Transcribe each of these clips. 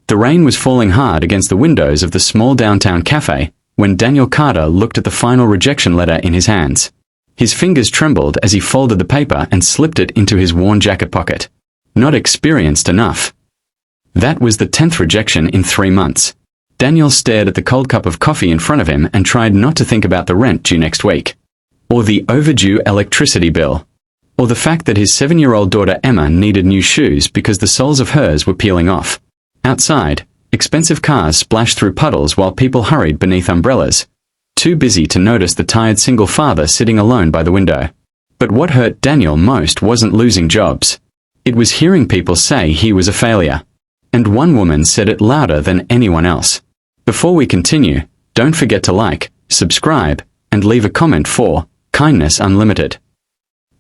The rain was falling hard against the windows of the small downtown cafe when Daniel Carter looked at the final rejection letter in his hands. His fingers trembled as he folded the paper and slipped it into his worn jacket pocket. Not experienced enough. That was the 10th rejection in 3 months. Daniel stared at the cold cup of coffee in front of him and tried not to think about the rent due next week. Or the overdue electricity bill. Or the fact that his 7-year-old daughter Emma needed new shoes because the soles of hers were peeling off. Outside, expensive cars splashed through puddles while people hurried beneath umbrellas, too busy to notice the tired single father sitting alone by the window. But what hurt Daniel most wasn't losing jobs. It was hearing people say he was a failure. And one woman said it louder than anyone else. Before we continue, don't forget to like, subscribe, and leave a comment for Kindness Unlimited.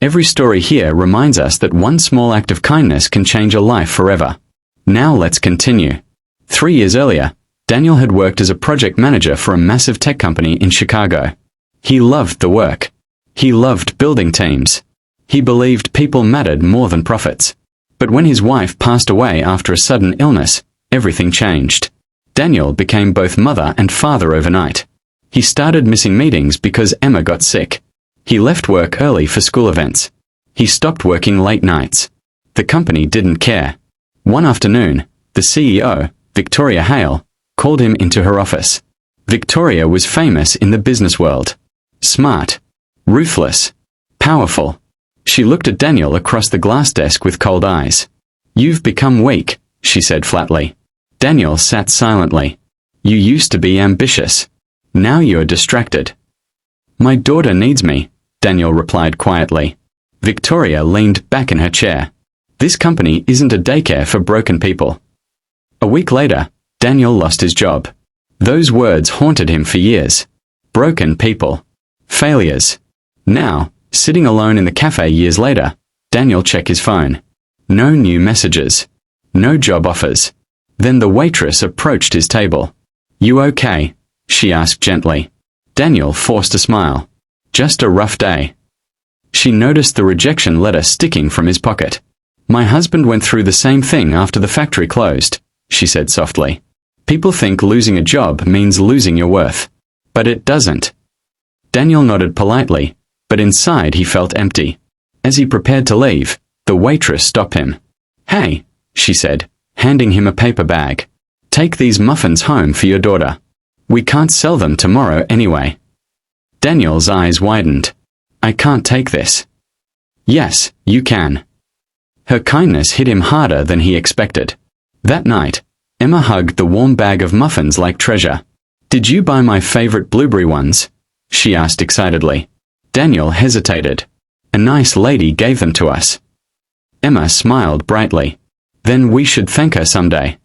Every story here reminds us that one small act of kindness can change a life forever. Now let's continue. 3 years earlier, Daniel had worked as a project manager for a massive tech company in Chicago. He loved the work. He loved building teams. He believed people mattered more than profits. But when his wife passed away after a sudden illness, everything changed. Daniel became both mother and father overnight. He started missing meetings because Emma got sick. He left work early for school events. He stopped working late nights. The company didn't care. One afternoon, the CEO, Victoria Hale, called him into her office. Victoria was famous in the business world. Smart, ruthless, powerful. She looked at Daniel across the glass desk with cold eyes. "You've become weak," she said flatly. Daniel sat silently. "You used to be ambitious. Now you're distracted." "My daughter needs me," Daniel replied quietly. Victoria leaned back in her chair. "This company isn't a daycare for broken people." A week later, Daniel lost his job. Those words haunted him for years. Broken people. Failures. Now, sitting alone in the cafe years later, Daniel checked his phone. No new messages. No job offers. Then the waitress approached his table. "You okay?" she asked gently. Daniel forced a smile. "Just a rough day." She noticed the rejection letter sticking from his pocket. "My husband went through the same thing after the factory closed," she said softly. "People think losing a job means losing your worth. But it doesn't." Daniel nodded politely, but inside he felt empty. As he prepared to leave, the waitress stopped him. "Hey," she said, handing him a paper bag. "Take these muffins home for your daughter. We can't sell them tomorrow anyway." Daniel's eyes widened. "I can't take this." "Yes, you can." Her kindness hit him harder than he expected. That night, Emma hugged the warm bag of muffins like treasure. "Did you buy my favorite blueberry ones?" she asked excitedly. Daniel hesitated. "A nice lady gave them to us." Emma smiled brightly. "Then we should thank her someday."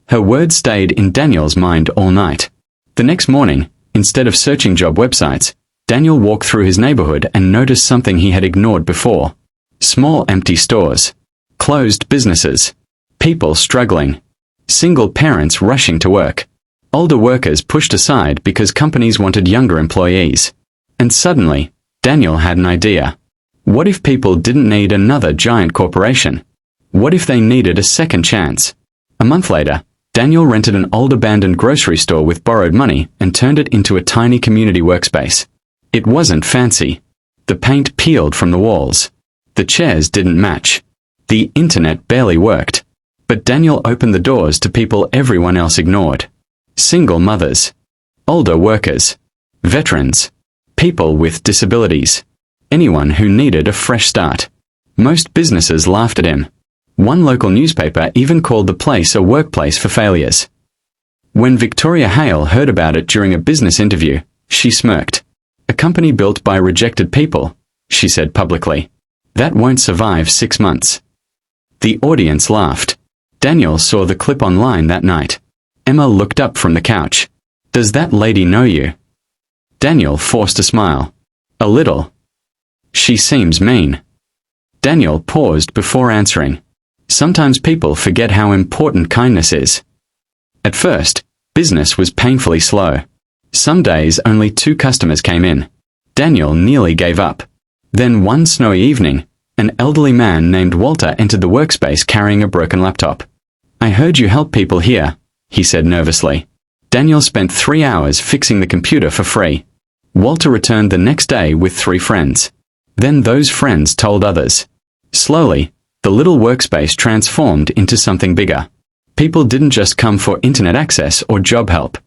Her words stayed in Daniel's mind all night. The next morning, instead of searching job websites, Daniel walked through his neighborhood and noticed something he had ignored before. Small empty stores. Closed businesses. People struggling. Single parents rushing to work. Older workers pushed aside because companies wanted younger employees. And suddenly, Daniel had an idea. What if people didn't need another giant corporation? What if they needed a second chance? A month later, Daniel rented an old abandoned grocery store with borrowed money and turned it into a tiny community workspace. It wasn't fancy. The paint peeled from the walls. The chairs didn't match. The internet barely worked. But Daniel opened the doors to people everyone else ignored. Single mothers. Older workers. Veterans. People with disabilities. Anyone who needed a fresh start. Most businesses laughed at him. One local newspaper even called the place a workplace for failures. When Victoria Hale heard about it during a business interview, she smirked. "A company built by rejected people," she said publicly. "That won't survive 6 months." The audience laughed. Daniel saw the clip online that night. Emma looked up from the couch. "Does that lady know you?" Daniel forced a smile. "A little." "She seems mean." Daniel paused before answering. Sometimes people forget how important kindness is. At first, business was painfully slow. Some days only 2 customers came in. Daniel nearly gave up. Then one snowy evening, an elderly man named Walter entered the workspace carrying a broken laptop. I heard you help people here, he said nervously. Daniel spent 3 hours fixing the computer for free. Walter returned the next day with 3 friends. Then those friends told others. Slowly, the little workspace transformed into something bigger. People didn't just come for internet access or job help.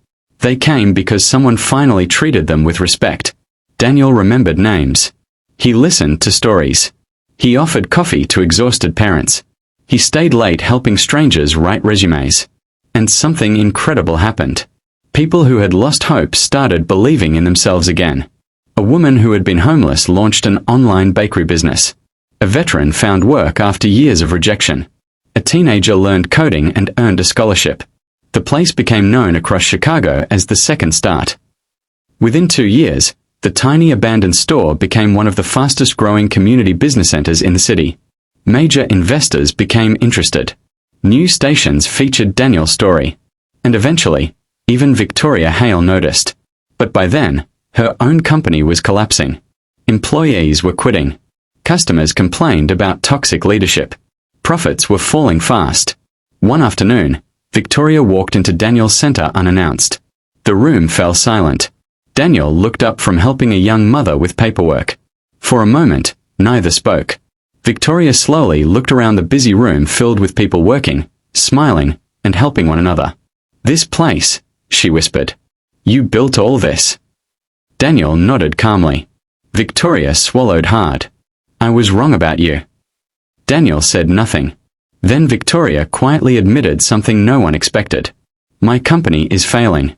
They came because someone finally treated them with respect. Daniel remembered names. He listened to stories. He offered coffee to exhausted parents. He stayed late helping strangers write resumes. And something incredible happened. People who had lost hope started believing in themselves again. A woman who had been homeless launched an online bakery business. A veteran found work after years of rejection. A teenager learned coding and earned a scholarship. The place became known across Chicago as the Second Start. Within 2 years, the tiny abandoned store became one of the fastest-growing community business centers in the city. Major investors became interested. News stations featured Daniel's story. And eventually, even Victoria Hale noticed. But by then, her own company was collapsing. Employees were quitting. Customers complained about toxic leadership. Profits were falling fast. One afternoon, Victoria walked into Daniel's center unannounced. The room fell silent. Daniel looked up from helping a young mother with paperwork. For a moment, neither spoke. Victoria slowly looked around the busy room filled with people working, smiling, and helping one another. "This place," she whispered. "You built all this." Daniel nodded calmly. Victoria swallowed hard. "I was wrong about you." Daniel said nothing. Then Victoria quietly admitted something no one expected. "My company is failing."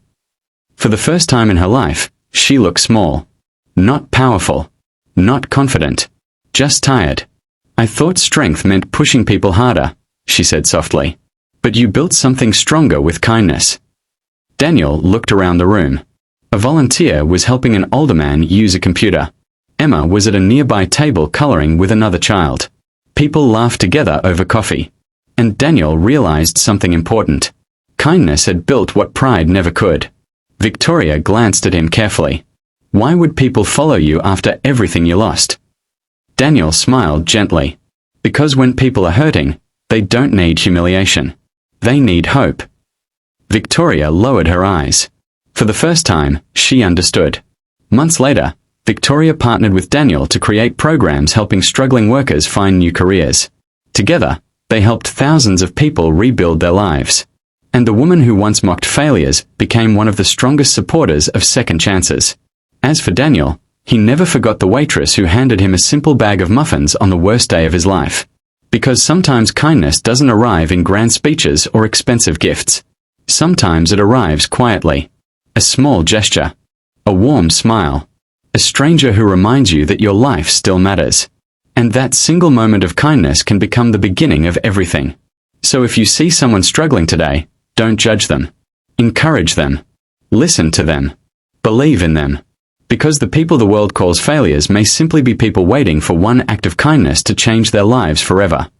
For the first time in her life, she looked small. Not powerful. Not confident. Just tired. "I thought strength meant pushing people harder," she said softly. "But you built something stronger with kindness." Daniel looked around the room. A volunteer was helping an older man use a computer. Emma was at a nearby table coloring with another child. People laughed together over coffee. And Daniel realized something important. Kindness had built what pride never could. Victoria glanced at him carefully. "Why would people follow you after everything you lost?" Daniel smiled gently. "Because when people are hurting, they don't need humiliation. They need hope." Victoria lowered her eyes. For the first time, she understood. Months later, Victoria partnered with Daniel to create programs helping struggling workers find new careers. Together, they helped thousands of people rebuild their lives. And the woman who once mocked failures became one of the strongest supporters of second chances. As for Daniel, he never forgot the waitress who handed him a simple bag of muffins on the worst day of his life. Because sometimes kindness doesn't arrive in grand speeches or expensive gifts. Sometimes it arrives quietly. A small gesture. A warm smile. A stranger who reminds you that your life still matters. And that single moment of kindness can become the beginning of everything. So if you see someone struggling today, don't judge them. Encourage them. Listen to them. Believe in them. Because the people the world calls failures may simply be people waiting for one act of kindness to change their lives forever.